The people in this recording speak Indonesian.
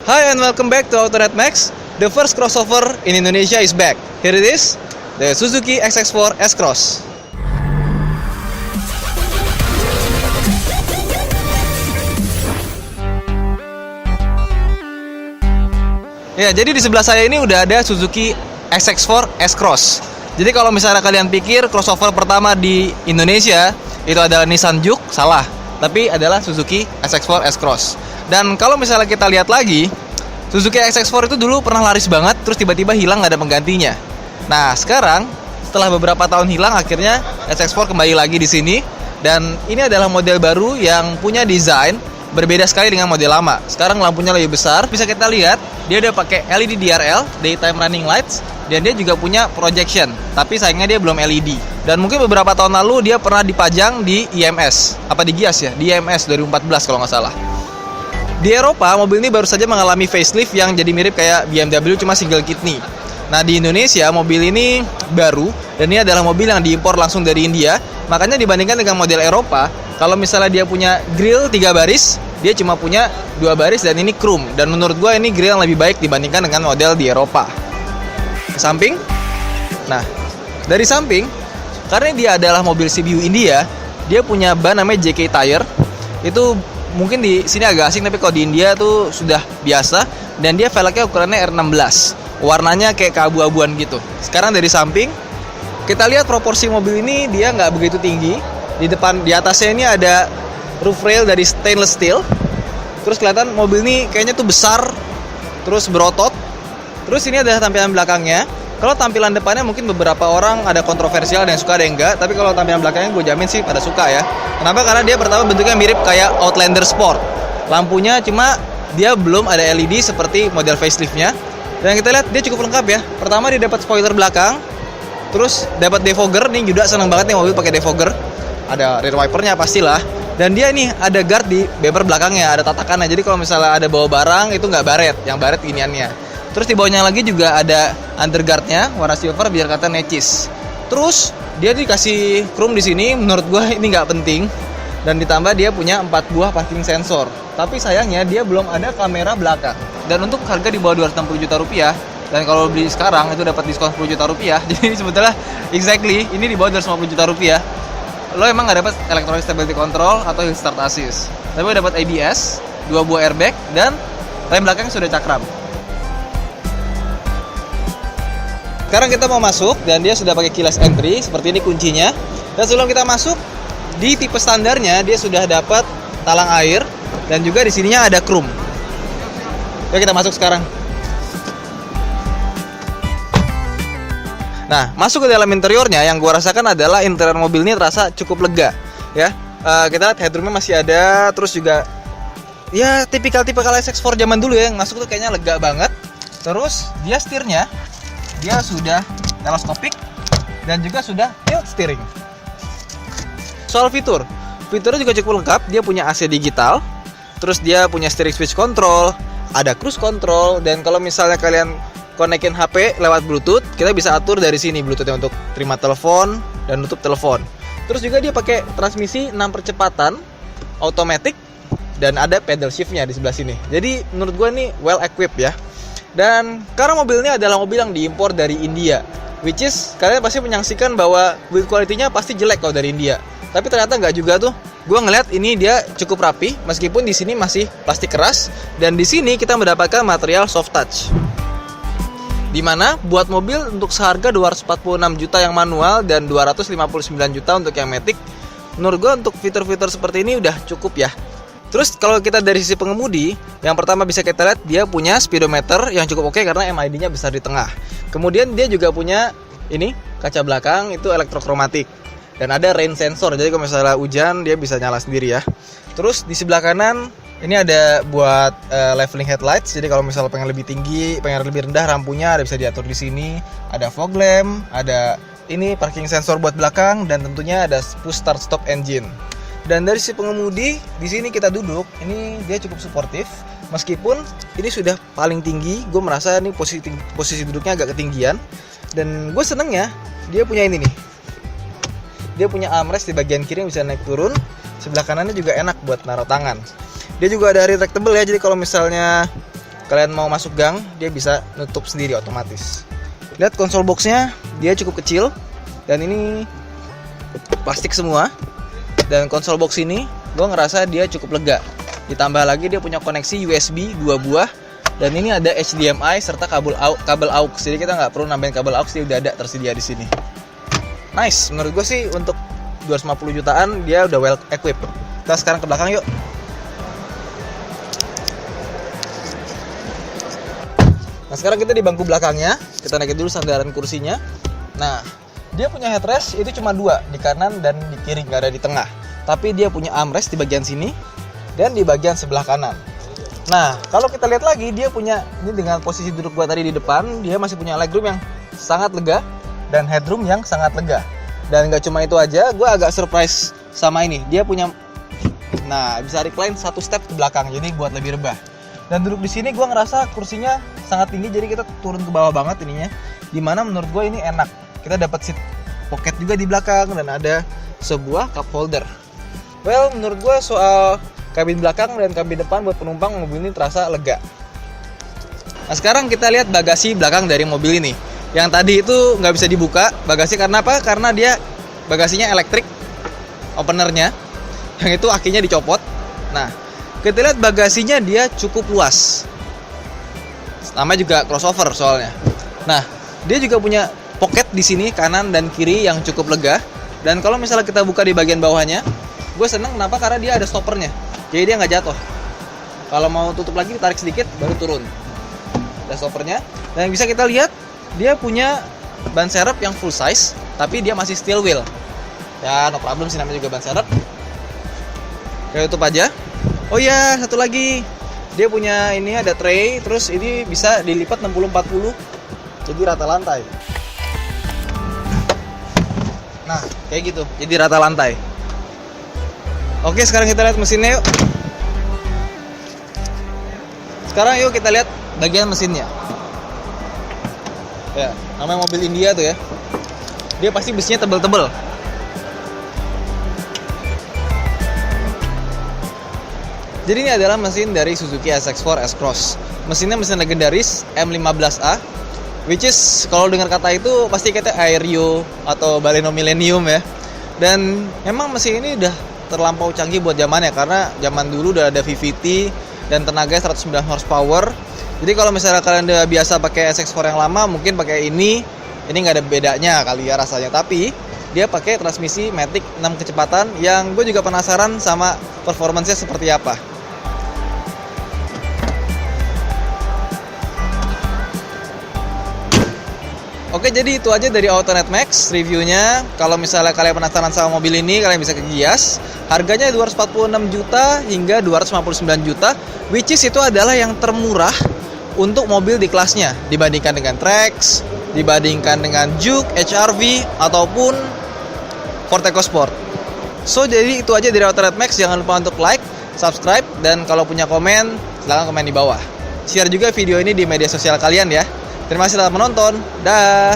Hi and welcome back to AutoNet Max. The first crossover in Indonesia is back. Here it is, the Suzuki SX4 S-Cross. Ya, jadi di sebelah saya ini udah ada Suzuki SX4 S-Cross. Jadi kalau misalnya kalian pikir crossover pertama di Indonesia itu adalah Nissan Juke, salah. Tapi adalah Suzuki SX4 S-Cross. Dan kalau misalnya kita lihat lagi, Suzuki SX4 itu dulu pernah laris banget, terus tiba-tiba hilang, nggak ada penggantinya. Nah, sekarang setelah beberapa tahun hilang, akhirnya SX4 kembali lagi di sini. Dan ini adalah model baru yang punya desain berbeda sekali dengan model lama. Sekarang lampunya lebih besar, bisa kita lihat dia udah pakai LED DRL, Daytime Running Lights, dan dia juga punya projection. Tapi sayangnya dia belum LED. Dan mungkin beberapa tahun lalu dia pernah dipajang di IMS, apa di Gias ya, di IMS 2014 kalau nggak salah. Di Eropa, mobil ini baru saja mengalami facelift yang jadi mirip kayak BMW cuma single kidney. Nah, di Indonesia mobil ini baru, dan ini adalah mobil yang diimpor langsung dari India. Makanya dibandingkan dengan model Eropa, kalau misalnya dia punya grill 3 baris, dia cuma punya 2 baris dan ini chrome. Dan menurut gue ini grill yang lebih baik dibandingkan dengan model di Eropa. Ke samping. Nah, dari samping, karena dia adalah mobil CBU India, dia punya ban namanya JK Tire. Itu mungkin di sini agak asing, tapi kalau di India tuh sudah biasa. Dan dia velgnya ukurannya R16, warnanya kayak keabu-abuan gitu. Sekarang dari samping kita lihat proporsi mobil ini, dia nggak begitu tinggi. Di depan, di atasnya ini ada roof rail dari stainless steel. Terus kelihatan mobil ini kayaknya tuh besar, terus berotot. Terus ini ada tampilan belakangnya. Kalau tampilan depannya mungkin beberapa orang ada kontroversial, ada yang suka, ada yang enggak. Tapi kalau tampilan belakangnya gue jamin sih pada suka ya. Kenapa? Karena dia pertama bentuknya mirip kayak Outlander Sport. Lampunya cuma dia belum ada LED seperti model faceliftnya. Dan kita lihat dia cukup lengkap ya. Pertama dia dapat spoiler belakang, terus dapat defogger. Nih Yuda senang banget nih mobil pakai defogger. Ada rear wipernya pastilah. Dan dia nih ada guard di bumper belakangnya, ada tatakannya. Jadi kalau misalnya ada bawa barang itu nggak baret, yang baret iniannya. Terus di bawahnya lagi juga ada underguardnya warna silver biar kata necis. Terus dia dikasih chrome di sini, menurut gue ini nggak penting. Dan ditambah dia punya 4 buah parking sensor. Tapi sayangnya dia belum ada kamera belakang. Dan untuk harga di bawah 260 juta rupiah, dan kalau beli sekarang itu dapat diskon 10 juta rupiah. Jadi sebetulnya exactly ini di bawah 250 juta rupiah. Lo emang nggak dapat electronic stability control atau hill start assist. Tapi lo dapat ABS, 2 buah airbag, dan rem belakang sudah cakram. Sekarang kita mau masuk dan dia sudah pakai keyless entry, seperti ini kuncinya. Dan sebelum kita masuk, di tipe standarnya dia sudah dapat talang air dan juga di sininya ada chrome. Yuk kita masuk sekarang. Nah, masuk ke dalam interiornya, yang gua rasakan adalah interior mobil ini terasa cukup lega, ya. Kita lihat headroomnya masih ada, terus juga ya tipikal SX4 zaman dulu ya, yang masuk tuh kayaknya lega banget. Terus dia setirnya dia sudah teleskopik dan juga sudah tilt steering. Soal fiturnya juga cukup lengkap. Dia punya AC digital, terus dia punya steering switch control, ada cruise control, dan kalau misalnya kalian konekin HP lewat Bluetooth, kita bisa atur dari sini Bluetoothnya untuk terima telepon dan nutup telepon. Terus juga dia pakai transmisi 6 percepatan automatic dan ada pedal shiftnya di sebelah sini. Jadi menurut gue ini well equipped ya. Dan karena mobil ini adalah mobil yang diimpor dari India, which is kalian pasti menyaksikan bahwa build quality-nya pasti jelek kalau dari India. Tapi ternyata nggak juga tuh. Gue ngeliat ini dia cukup rapi, meskipun di sini masih plastik keras, dan di sini kita mendapatkan material soft touch. Dimana buat mobil untuk seharga 246 juta yang manual dan 259 juta untuk yang matic, menurut gue untuk fitur-fitur seperti ini udah cukup ya. Terus kalau kita dari sisi pengemudi, yang pertama bisa kita lihat dia punya speedometer yang cukup oke karena MID-nya besar di tengah. Kemudian dia juga punya ini kaca belakang itu elektrokromatik dan ada rain sensor. Jadi kalau misalnya hujan dia bisa nyala sendiri ya. Terus di sebelah kanan ini ada buat leveling headlights. Jadi kalau misalnya pengen lebih tinggi, pengen lebih rendah rampunya ada bisa diatur di sini. Ada fog lamp, ada ini parking sensor buat belakang, dan tentunya ada push start stop engine. Dan dari si pengemudi, di sini kita duduk, ini dia cukup suportif. Meskipun ini sudah paling tinggi, gue merasa ini posisi duduknya agak ketinggian. Dan gue seneng ya, dia punya ini nih. Dia punya armrest di bagian kiri yang bisa naik turun. Sebelah kanannya juga enak buat naruh tangan. Dia juga ada retractable ya, jadi kalau misalnya kalian mau masuk gang, dia bisa nutup sendiri otomatis. Lihat konsol boxnya, dia cukup kecil dan ini plastik semua. Dan konsol box ini gue ngerasa dia cukup lega. Ditambah lagi dia punya koneksi USB 2 buah. Dan ini ada HDMI serta kabel aux. Jadi kita nggak perlu nambahin kabel aux, dia udah ada tersedia di sini. Nice, menurut gue sih untuk 250 jutaan dia udah well equipped. Kita sekarang ke belakang yuk. Nah sekarang kita di bangku belakangnya, kita naikin dulu sandaran kursinya. Nah dia punya headrest itu cuma 2, di kanan dan di kiri, nggak ada di tengah. Tapi dia punya armrest di bagian sini dan di bagian sebelah kanan. Nah, kalau kita lihat lagi, dia punya, ini dengan posisi duduk gua tadi di depan, dia masih punya legroom yang sangat lega dan headroom yang sangat lega. Dan nggak cuma itu aja, gua agak surprise sama ini. Dia punya, nah bisa recline 1 step ke belakang, jadi buat lebih rebah. Dan duduk di sini gua ngerasa kursinya sangat tinggi, jadi kita turun ke bawah banget ininya. Dimana menurut gua ini enak. Kita dapat seat pocket juga di belakang dan ada sebuah cup holder. Well, menurut gua soal kabin belakang dan kabin depan buat penumpang, mobil ini terasa lega. Nah sekarang kita lihat bagasi belakang dari mobil ini. Yang tadi itu nggak bisa dibuka bagasi karena apa? Karena dia bagasinya elektrik openernya, yang itu akinya dicopot. Nah kita lihat bagasinya dia cukup luas. Namanya juga crossover soalnya. Nah dia juga punya pocket di sini kanan dan kiri yang cukup lega. Dan kalau misalnya kita buka di bagian bawahnya, gue seneng kenapa? Karena dia ada stoppernya. Jadi dia nggak jatuh. Kalau mau tutup lagi, tarik sedikit baru turun. Ada stoppernya. Dan bisa kita lihat dia punya ban serep yang full size, tapi dia masih steel wheel. Ya no problem sih, namanya juga ban serep. Kita tutup aja. Oh iya, satu lagi. Dia punya ini ada tray, terus ini bisa dilipat 60-40. Jadi rata lantai. Nah, kayak gitu. Jadi rata lantai. Oke, sekarang kita lihat mesinnya yuk. Sekarang yuk kita lihat bagian mesinnya. Ya, namanya mobil India tuh ya. Dia pasti besinya tebel-tebel. Jadi ini adalah mesin dari Suzuki SX4 S-Cross. Mesinnya mesin legendaris M15A, which is kalau dengar kata itu pasti kita Aerio atau Baleno Millennium ya. Dan memang mesin ini udah terlampau canggih buat zamannya, karena zaman dulu udah ada VVT dan tenaganya 109 horsepower. Jadi kalau misalnya kalian udah biasa pakai SX4 yang lama, mungkin pakai ini nggak ada bedanya kali ya rasanya. Tapi dia pakai transmisi Matic 6 kecepatan yang gue juga penasaran sama performance-nya seperti apa. Oke, jadi itu aja dari Autonet Max reviewnya. Kalau misalnya kalian penasaran sama mobil ini, kalian bisa ke Gias. Harganya 246 juta hingga 259 juta, which is itu adalah yang termurah untuk mobil di kelasnya dibandingkan dengan Trax, dibandingkan dengan Juke, HR-V ataupun Ford EcoSport. So jadi itu aja dari Autonet Max. Jangan lupa untuk like, subscribe, dan kalau punya komen silahkan komen di bawah. Share juga video ini di media sosial kalian ya. Terima kasih telah menonton. Dah.